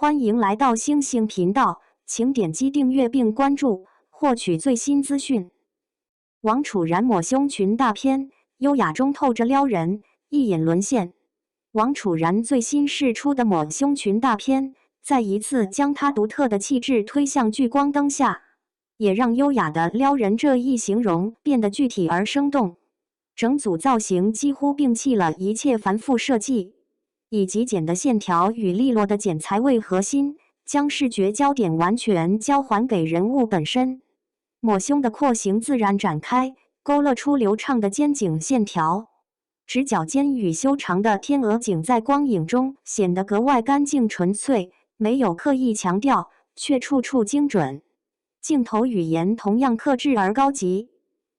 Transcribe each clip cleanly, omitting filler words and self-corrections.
欢迎来到星星频道，请点击订阅并关注，获取最新资讯。王楚然抹胸裙大片，优雅中透着撩人，一眼沦陷。王楚然最新释出的抹胸裙大片，再一次将她独特的气质推向聚光灯下，也让优雅的撩人这一形容变得具体而生动。整组造型几乎摒弃了一切繁复设计，以极简的线条与利落的剪裁为核心，将视觉焦点完全交还给人物本身。抹胸的廓形自然展开，勾勒出流畅的肩颈线条，直角肩与修长的天鹅颈在光影中显得格外干净纯粹，没有刻意强调，却处处精准。镜头语言同样克制而高级，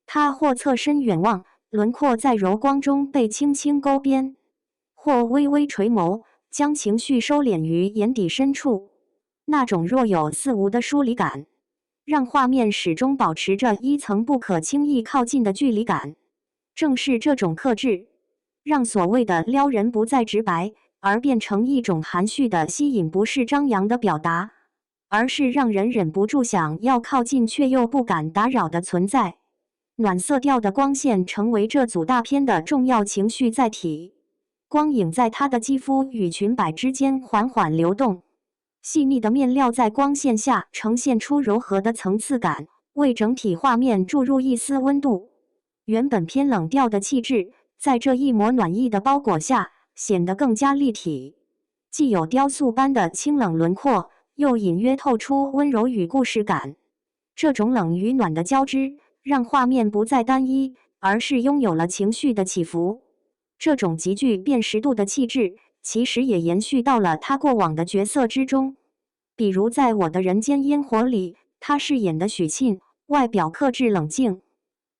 他或侧身远望，轮廓在柔光中被轻轻勾边，或微微垂眸，将情绪收敛于眼底深处。那种若有似无的疏离感，让画面始终保持着一层不可轻易靠近的距离感。正是这种克制，让所谓的撩人不再直白，而变成一种含蓄的吸引，不是张扬的表达，而是让人忍不住想要靠近却又不敢打扰的存在。暖色调的光线成为这组大片的重要情绪载体，光影在她的肌肤与裙摆之间缓缓流动，细腻的面料在光线下呈现出柔和的层次感，为整体画面注入一丝温度。原本偏冷调的气质，在这一抹暖意的包裹下，显得更加立体，既有雕塑般的清冷轮廓，又隐约透出温柔与故事感。这种冷与暖的交织，让画面不再单一，而是拥有了情绪的起伏。这种极具辨识度的气质，其实也延续到了他过往的角色之中。比如在《我的人间烟火》里，他饰演的许沁，外表克制冷静，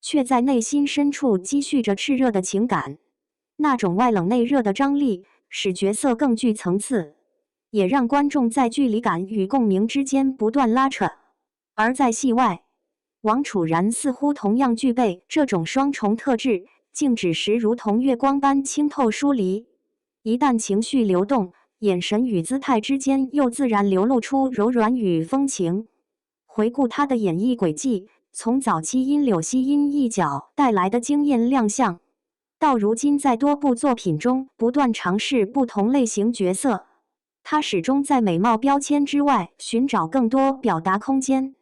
却在内心深处积蓄着炽热的情感。那种外冷内热的张力，使角色更具层次，也让观众在距离感与共鸣之间不断拉扯。而在戏外，王楚然似乎同样具备这种双重特质，静止时如同月光般清透疏离，一旦情绪流动，眼神与姿态之间又自然流露出柔软与风情。回顾他的演艺轨迹，从早期因柳熙音一角带来的惊艳亮相，到如今在多部作品中不断尝试不同类型角色，他始终在美貌标签之外寻找更多表达空间。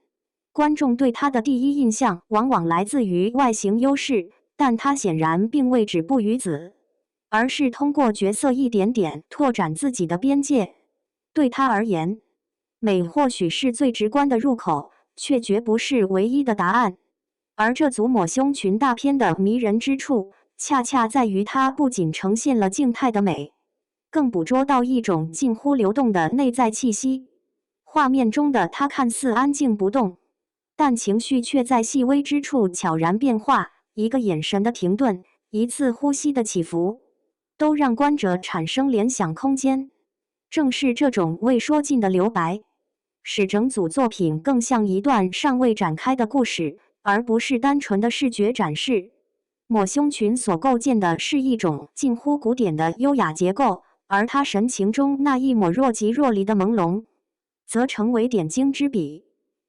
观众对他的第一印象往往来自于外形优势，但他显然并未止步于此，而是通过角色一点点拓展自己的边界。对他而言，美或许是最直观的入口，却绝不是唯一的答案。而这组抹胸裙大片的迷人之处，恰恰在于它不仅呈现了静态的美，更捕捉到一种近乎流动的内在气息。画面中的他看似安静不动，但情绪却在细微之处悄然变化，一个眼神的停顿，一次呼吸的起伏，都让观者产生联想空间。正是这种未说尽的留白，使整组作品更像一段尚未展开的故事，而不是单纯的视觉展示。抹胸裙所构建的是一种近乎古典的优雅结构，而他神情中那一抹若即若离的朦胧，则成为点睛之笔。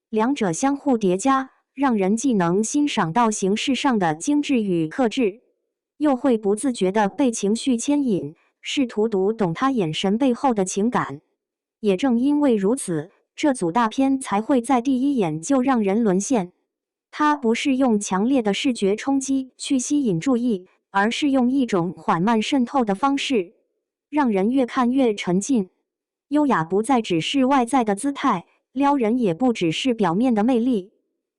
两者相互叠加，让人既能欣赏到形式上的精致与克制，又会不自觉地被情绪牵引，试图读懂他眼神背后的情感。也正因为如此，这组大片才会在第一眼就让人沦陷。它不是用强烈的视觉冲击去吸引注意，而是用一种缓慢渗透的方式，让人越看越沉浸。优雅不再只是外在的姿态，撩人也不只是表面的魅力，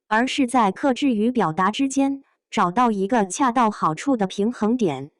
而是在克制与表达之间找到一个恰到好处的平衡点。